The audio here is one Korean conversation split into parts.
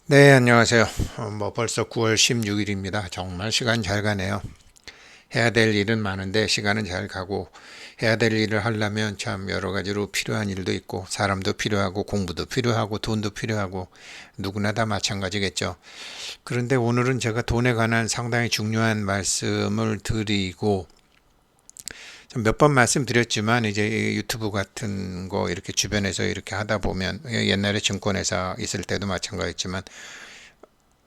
네, 안녕하세요. 벌써 9월 16일입니다. 정말 시간 잘 가네요. 해야 될 일은 많은데 시간은 잘 가고 해야 될 일을 하려면 참 여러 가지로 필요한 일도 있고 사람도 필요하고 공부도 필요하고 돈도 필요하고 누구나 다 마찬가지겠죠. 그런데 오늘은 제가 돈에 관한 상당히 중요한 말씀을 드리고 몇 번 말씀드렸지만 이제 유튜브 같은 거 이렇게 주변에서 이렇게 하다 보면 옛날에 증권회사 있을 때도 마찬가지였지만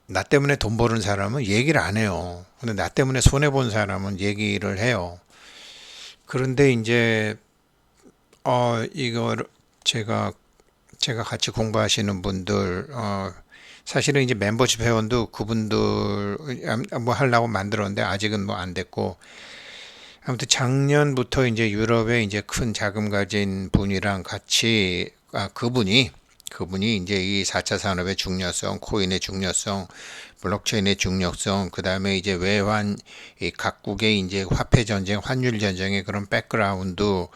나 때문에 돈 버는 사람은 얘기를 안 해요. 근데 나 때문에 손해 본 사람은 얘기를 해요. 그런데 이제 이걸 제가 제가 같이 공부하시는 분들 사실은 이제 멤버십 회원도 그분들 뭐 하려고 만들었는데 아직은 뭐 안 됐고 아무튼 작년부터 이제 유럽에 이제 큰 자금 가진 분이랑 같이 그분이 이제 이 4차 산업의 중요성, 코인의 중요성, 블록체인의 중요성, 그 다음에 이제 외환, 이 각국의 이제 화폐 전쟁, 환율 전쟁의 그런 백그라운드,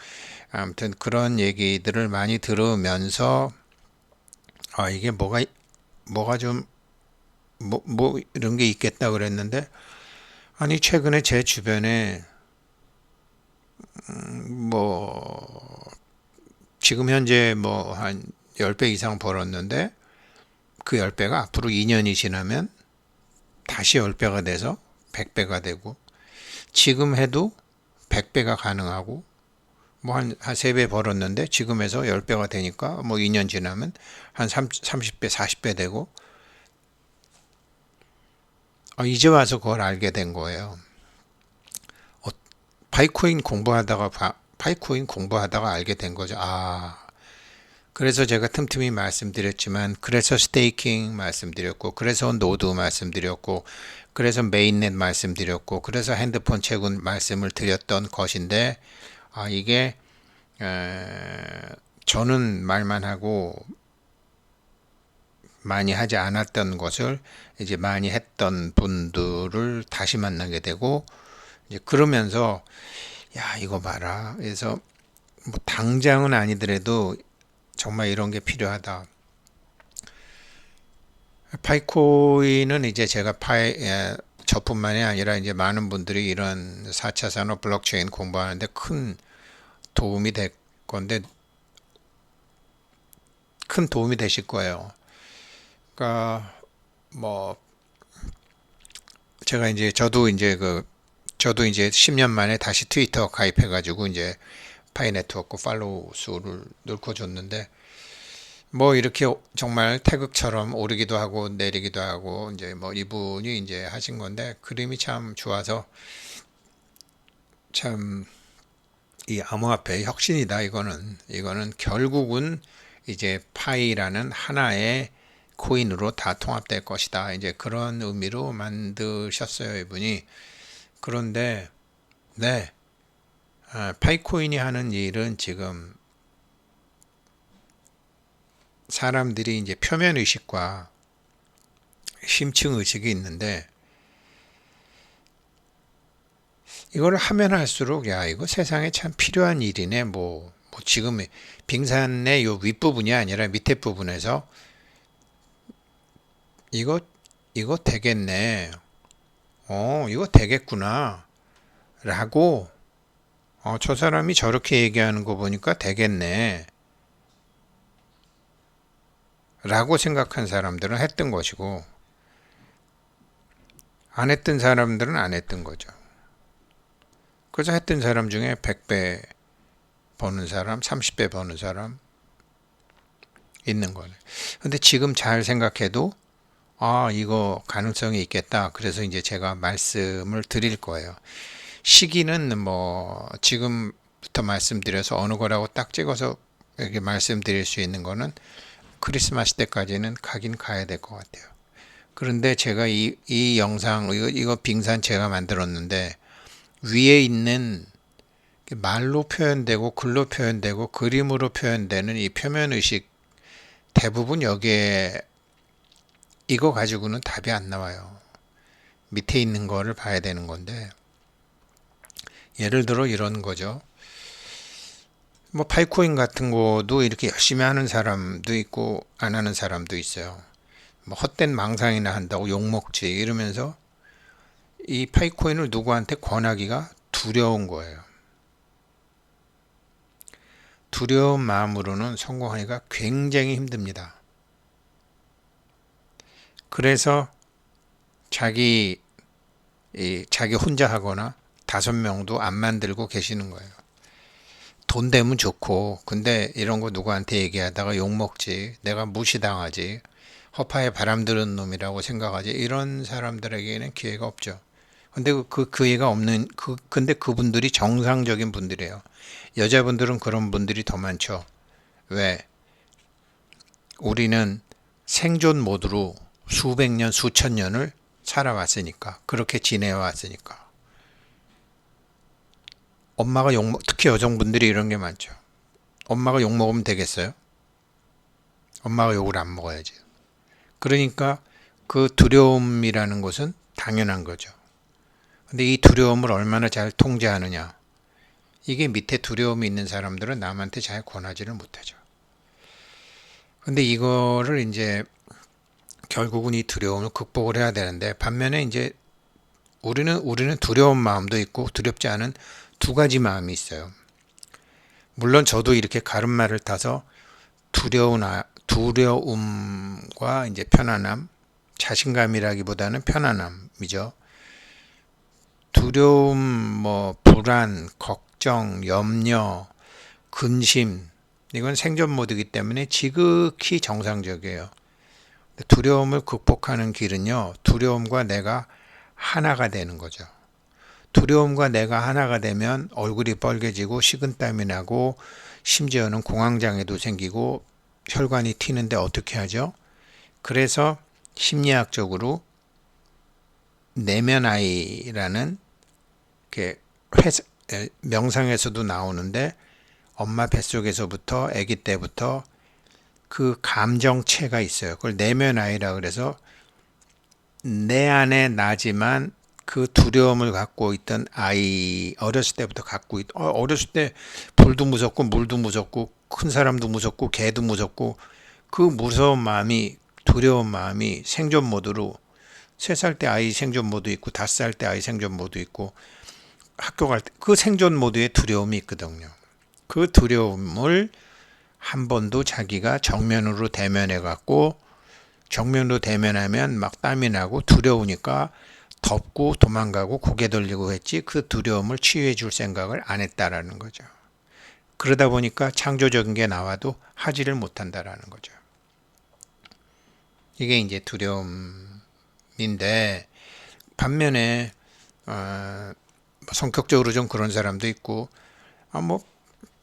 아무튼 그런 얘기들을 많이 들으면서 이게 뭐가 좀 뭐 이런 게 있겠다 그랬는데 아니 최근에 제 주변에 뭐 지금 현재 뭐 한 10배 이상 벌었는데 그 10배가 앞으로 2년이 지나면 다시 10배가 돼서 100배가 되고 지금 해도 100배가 가능하고 뭐 한 3배 벌었는데 지금에서 10배가 되니까 뭐 2년 지나면 한 30배, 40배 되고 이제 와서 그걸 알게 된 거예요. 어, 파이코인 공부하다가 알게 된 거죠. 그래서 제가 틈틈이 말씀드렸지만 그래서 스테이킹 말씀드렸고 그래서 노드 말씀드렸고 그래서 메인넷 말씀드렸고 그래서 핸드폰 채굴 말씀을 드렸던 것인데 이게 저는 말만 하고 많이 하지 않았던 것을 이제 많이 했던 분들을 다시 만나게 되고 이제 그러면서 야 이거 봐라. 그래서 뭐 당장은 아니더라도 정말 이런 게 필요하다. 파이코인은 이제 제가 저뿐만이 아니라 이제 많은 분들이 이런 4차 산업 블록체인 공부하는데 큰 도움이 될 건데 큰 도움이 되실 거예요. 그러니까 뭐 제가 이제 저도 이제 10년 만에 다시 트위터 가입해 가지고 이제 파이 네트워크 팔로우 수를 늘고 줬는데 뭐 이렇게 정말 태극처럼 오르기도 하고 내리기도 하고 이제 뭐 이분이 이제 하신 건데 그림이 참 좋아서 참 이 암호화폐의 혁신이다. 이거는 결국은 이제 파이라는 하나의 코인으로 다 통합될 것이다. 이제 그런 의미로 만드셨어요, 이분이. 그런데 네, 파이코인이 하는 일은 지금 사람들이 이제 표면 의식과 심층 의식이 있는데 이걸 하면 할수록 야 이거 세상에 참 필요한 일이네. 뭐 지금 빙산의 요 윗부분이 아니라 밑에 부분에서 이거 이거 되겠네. 이거 되겠구나. 라고 저 사람이 저렇게 얘기하는 거 보니까 되겠네. 라고 생각한 사람들은 했던 것이고 안 했던 사람들은 안 했던 거죠. 그래서 했던 사람 중에 100배 버는 사람, 30배 버는 사람 있는 거네. 근데 지금 잘 생각해도 이거 가능성이 있겠다. 그래서 이제 제가 말씀을 드릴 거예요. 시기는 뭐 지금부터 말씀드려서 어느 거라고 딱 찍어서 이렇게 말씀드릴 수 있는 거는 크리스마스 때까지는 가긴 가야 될 것 같아요. 그런데 제가 이 영상, 이거 빙산 제가 만들었는데 위에 있는 말로 표현되고 글로 표현되고 그림으로 표현되는 이 표면의식 대부분 여기에 이거 가지고는 답이 안 나와요. 밑에 있는 거를 봐야 되는 건데 예를 들어 이런 거죠. 뭐 파이코인 같은 거도 이렇게 열심히 하는 사람도 있고 안 하는 사람도 있어요. 뭐 헛된 망상이나 한다고 욕먹지 이러면서 이 파이코인을 누구한테 권하기가 두려운 거예요. 두려운 마음으로는 성공하기가 굉장히 힘듭니다. 그래서 자기 혼자 하거나 5명도 안 만들고 계시는 거예요. 돈 되면 좋고, 근데 이런 거 누구한테 얘기하다가 욕먹지, 내가 무시당하지, 허파에 바람 드는 놈이라고 생각하지, 이런 사람들에게는 기회가 없죠. 근데 그 기회가 없는, 근데 그분들이 정상적인 분들이에요. 여자분들은 그런 분들이 더 많죠. 왜? 우리는 생존 모드로 수백 년, 수천 년을 살아왔으니까. 그렇게 지내왔으니까. 엄마가 특히 여성분들이 이런 게 많죠. 엄마가 욕 먹으면 되겠어요? 엄마가 욕을 안 먹어야지. 그러니까 그 두려움이라는 것은 당연한 거죠. 근데 이 두려움을 얼마나 잘 통제하느냐. 이게 밑에 두려움이 있는 사람들은 남한테 잘 권하지를 못하죠. 근데 이거를 이제 결국은 이 두려움을 극복을 해야 되는데, 반면에 이제 우리는 두려운 마음도 있고 두렵지 않은 두 가지 마음이 있어요. 물론 저도 이렇게 가름말을 타서 두려움과 이제 편안함, 자신감이라기보다는 편안함이죠. 두려움, 불안, 걱정, 염려, 근심, 이건 생존 모드이기 때문에 지극히 정상적이에요. 두려움을 극복하는 길은요, 두려움과 내가 하나가 되는 거죠. 두려움과 내가 하나가 되면 얼굴이 빨개지고 식은땀이 나고 심지어는 공황장애도 생기고 혈관이 튀는데 어떻게 하죠? 그래서 심리학적으로 내면아이라는 명상에서도 나오는데, 엄마 뱃속에서부터 아기 때부터 그 감정체가 있어요. 그걸 내면아이라 그래서 내 안에 나지만 그 두려움을 갖고 있던 아이, 어렸을 때부터 어렸을 때 불도 무섭고 물도 무섭고 큰 사람도 무섭고 개도 무섭고, 그 무서운 마음이, 두려운 마음이 생존 모드로, 3살 때 아이 생존 모드 있고 5살 때 아이 생존 모드 있고, 학교 갈 때 그 생존 모드에 두려움이 있거든요. 그 두려움을 한 번도 자기가 정면으로 대면해 갖고, 정면으로 대면하면 막 땀이 나고 두려우니까 덮고 도망가고 고개 돌리고 했지, 그 두려움을 치유해 줄 생각을 안 했다라는 거죠. 그러다 보니까 창조적인 게 나와도 하지를 못한다라는 거죠. 이게 이제 두려움인데, 반면에 성격적으로 좀 그런 사람도 있고,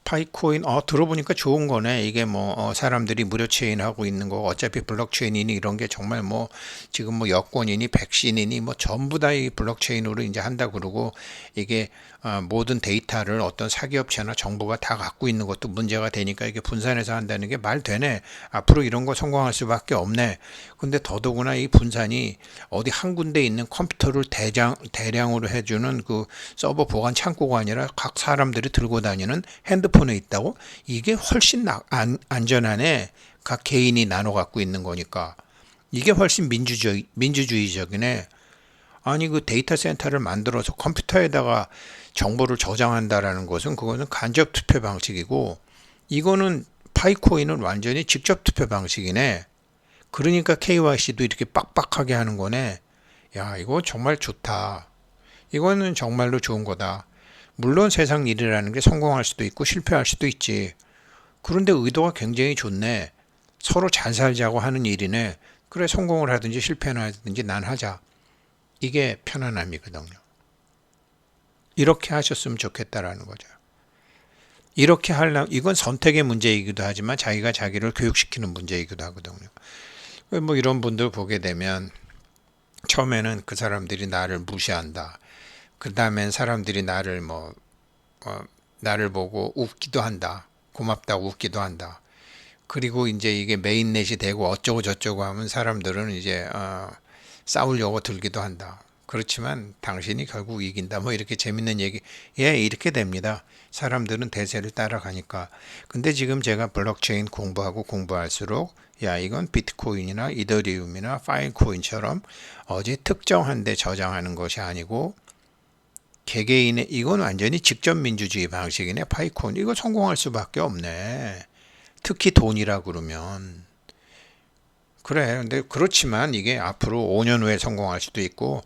파이코인 들어보니까 좋은 거네. 이게 사람들이 무료 체인하고 있는 거, 어차피 블록체인이니 이런 게 정말 지금 여권이니 백신이니 전부 다 이 블록체인으로 이제 한다 그러고, 이게 모든 데이터를 어떤 사기업체나 정부가 다 갖고 있는 것도 문제가 되니까 이게 분산해서 한다는 게 말 되네. 앞으로 이런 거 성공할 수밖에 없네. 근데 더더구나 이 분산이 어디 한 군데 있는 컴퓨터를 대량으로 해주는 그 서버 보관 창고가 아니라 각 사람들이 들고 다니는 핸드폰에 있다고? 이게 훨씬 안전하네. 각 개인이 나눠 갖고 있는 거니까. 이게 훨씬 민주주의적이네. 아니, 그 데이터 센터를 만들어서 컴퓨터에다가 정보를 저장한다라는 것은, 그거는 간접 투표 방식이고, 이거는 파이코인은 완전히 직접 투표 방식이네. 그러니까 KYC도 이렇게 빡빡하게 하는 거네. 야, 이거 정말 좋다. 이거는 정말로 좋은 거다. 물론 세상 일이라는 게 성공할 수도 있고 실패할 수도 있지. 그런데 의도가 굉장히 좋네. 서로 잘 살자고 하는 일이네. 그래, 성공을 하든지 실패를 하든지 난 하자. 이게 편안함이거든요. 이렇게 하셨으면 좋겠다라는 거죠. 이렇게 이건 선택의 문제이기도 하지만 자기가 자기를 교육시키는 문제이기도 하거든요. 이런 분들 보게 되면 처음에는 그 사람들이 나를 무시한다. 그 다음엔 사람들이 나를 보고 웃기도 한다. 고맙다고 웃기도 한다. 그리고 이제 이게 메인넷이 되고 어쩌고 저쩌고 하면 사람들은 이제 싸우려고 들기도 한다. 그렇지만 당신이 결국 이긴다. 이렇게 재밌는 얘기. 예, 이렇게 됩니다. 사람들은 대세를 따라가니까. 근데 지금 제가 블록체인 공부하고 공부할수록 야, 이건 비트코인이나 이더리움이나 파일코인처럼 어디 특정한 데 저장하는 것이 아니고 개개인의, 이건 완전히 직접 민주주의 방식이네. 파이콘 이거 성공할 수밖에 없네. 특히 돈이라 그러면. 그래. 근데 그렇지만 이게 앞으로 5년 후에 성공할 수도 있고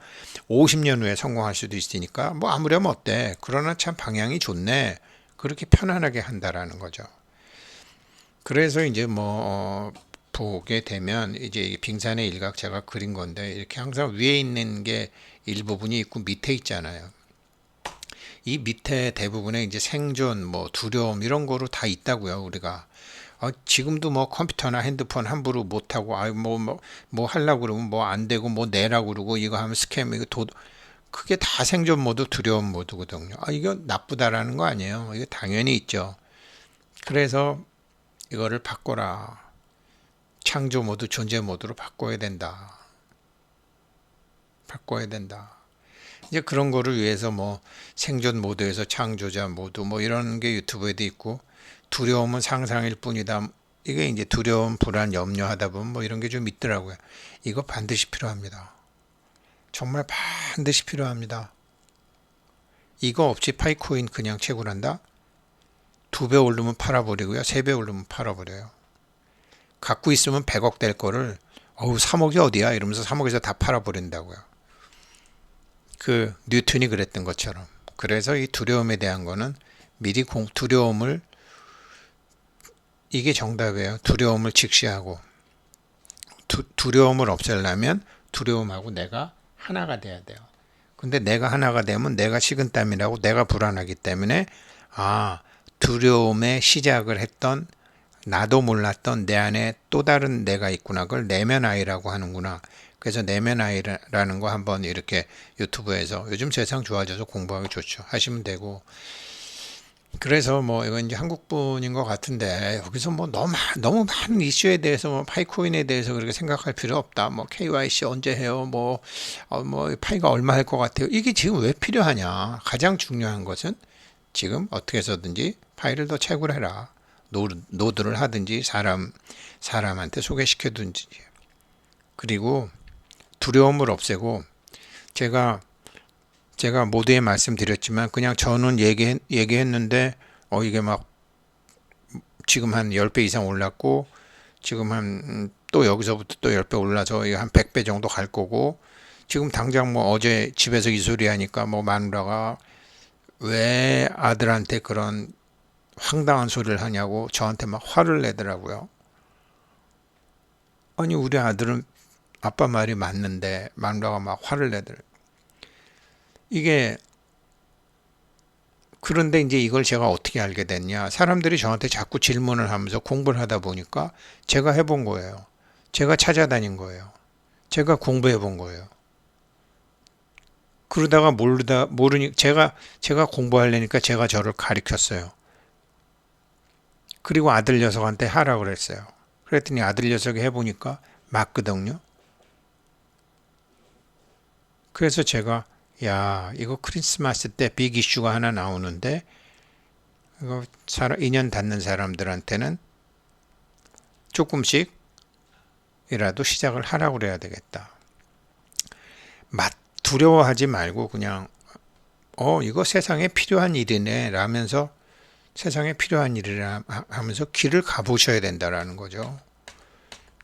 50년 후에 성공할 수도 있으니까 뭐 아무렴 어때. 그러나 참 방향이 좋네. 그렇게 편안하게 한다라는 거죠. 그래서 이제 뭐 보게 되면 이제 이 빙산의 일각 제가 그린 건데 이렇게 항상 위에 있는 게 일부분이 있고 밑에 있잖아요. 이 밑에 대부분의 이제 생존, 뭐 두려움 이런 거로 다 있다고요, 우리가. 지금도 뭐 컴퓨터나 핸드폰 함부로 못 하고, 뭐 하려고 그러면 뭐 안 되고, 뭐 내라고 그러고, 이거 하면 스캠, 이거 그게 다 생존 모드, 두려움 모드거든요. 이거 나쁘다라는 거 아니에요. 이거 당연히 있죠. 그래서 이거를 바꿔라. 창조 모드, 존재 모드로 바꿔야 된다. 바꿔야 된다. 이제 그런 거를 위해서 뭐 생존 모드에서 창조자 모드 뭐 이런 게 유튜브에도 있고 두려움은 상상일 뿐이다. 이게 이제 두려움, 불안, 염려하다 보면 뭐 이런 게 좀 있더라고요. 이거 반드시 필요합니다. 정말 반드시 필요합니다. 이거 없이 파이코인 그냥 채굴한다? 2배 오르면 팔아버리고요. 3배 오르면 팔아버려요. 갖고 있으면 100억 될 거를 3억이 어디야? 이러면서 3억에서 다 팔아버린다고요. 그 뉴턴이 그랬던 것처럼. 그래서 이 두려움에 대한 거는 미리 두려움을, 이게 정답이에요. 두려움을 직시하고 두려움을 없애려면 두려움하고 내가 하나가 돼야 돼요. 근데 내가 하나가 되면 내가 식은땀이라고, 내가 불안하기 때문에 두려움의 시작을 했던, 나도 몰랐던 내 안에 또 다른 내가 있구나. 그걸 내면 아이라고 하는구나. 그래서 내면 아이라는 거 한번 이렇게 유튜브에서, 요즘 세상 좋아져서 공부하기 좋죠. 하시면 되고. 그래서 뭐 이건 이제 한국분인 것 같은데 여기서 뭐 너무 많은 이슈에 대해서, 뭐 파이코인에 대해서 그렇게 생각할 필요 없다. 뭐 KYC 언제 해요? 뭐 파이가 얼마 할 것 같아요? 이게 지금 왜 필요하냐? 가장 중요한 것은 지금 어떻게 해서든지 파이를 더 채굴해라. 노드를 하든지 사람한테 소개시켜든지. 그리고 두려움을 없애고, 제가 모두에 말씀드렸지만 그냥 저는 얘기했는데 이게 막 지금 한 10배 이상 올랐고, 지금 한 또 여기서부터 또 10배 올라서 한 100배 정도 갈 거고, 지금 당장 뭐 어제 집에서 이 소리 하니까 뭐 마누라가 왜 아들한테 그런 황당한 소리를 하냐고 저한테 막 화를 내더라고요. 아니 우리 아들은 아빠 말이 맞는데 마누라가 막 화를 내더라고요. 이게, 그런데 이제 이걸 제가 어떻게 알게 됐냐? 사람들이 저한테 자꾸 질문을 하면서 공부를 하다 보니까 제가 해본 거예요. 제가 찾아다닌 거예요. 제가 공부해 본 거예요. 그러다가 모르니 제가 공부하려니까 제가 저를 가르쳤어요. 그리고 아들 녀석한테 하라고 그랬어요. 그랬더니 아들 녀석이 해보니까 맞거든요. 그래서 제가, 야, 이거 크리스마스 때 빅 이슈가 하나 나오는데 이거 인연 닿는 사람들한테는 조금씩이라도 시작을 하라고 그래야 되겠다. 두려워하지 말고 그냥 이거 세상에 필요한 일이네 라면서, 세상에 필요한 일이라 하면서 길을 가보셔야 된다라는 거죠.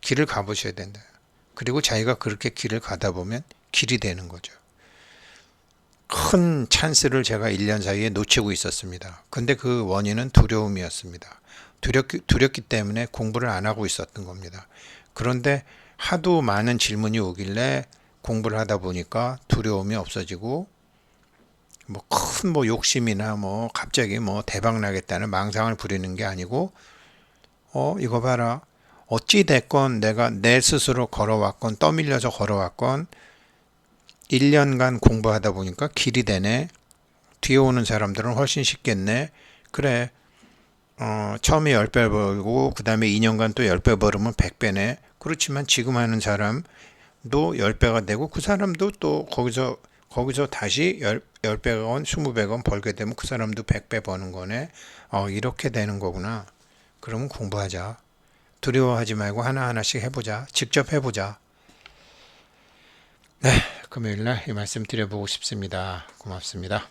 길을 가보셔야 된다. 그리고 자기가 그렇게 길을 가다 보면 길이 되는 거죠. 큰 찬스를 제가 1년 사이에 놓치고 있었습니다. 근데 그 원인은 두려움이었습니다. 두렵기 때문에 공부를 안 하고 있었던 겁니다. 그런데 하도 많은 질문이 오길래 공부를 하다 보니까 두려움이 없어지고, 뭐 큰 욕심이나 갑자기 대박 나겠다는 망상을 부리는 게 아니고, 이거 봐라. 어찌 됐건 내가 내 스스로 걸어왔건 떠밀려서 걸어왔건 1년간 공부하다 보니까 길이 되네. 뒤에 오는 사람들은 훨씬 쉽겠네. 그래. 처음에 10배 벌고 그 다음에 2년간 또 10배 벌으면 100배네. 그렇지만 지금 하는 사람도 10배가 되고 그 사람도 또 거기서 다시 10배건 20배건 벌게 되면 그 사람도 100배 버는 거네. 이렇게 되는 거구나. 그러면 공부하자. 두려워하지 말고 하나하나씩 해보자. 직접 해보자. 네, 금요일날 이 말씀 드려보고 싶습니다. 고맙습니다.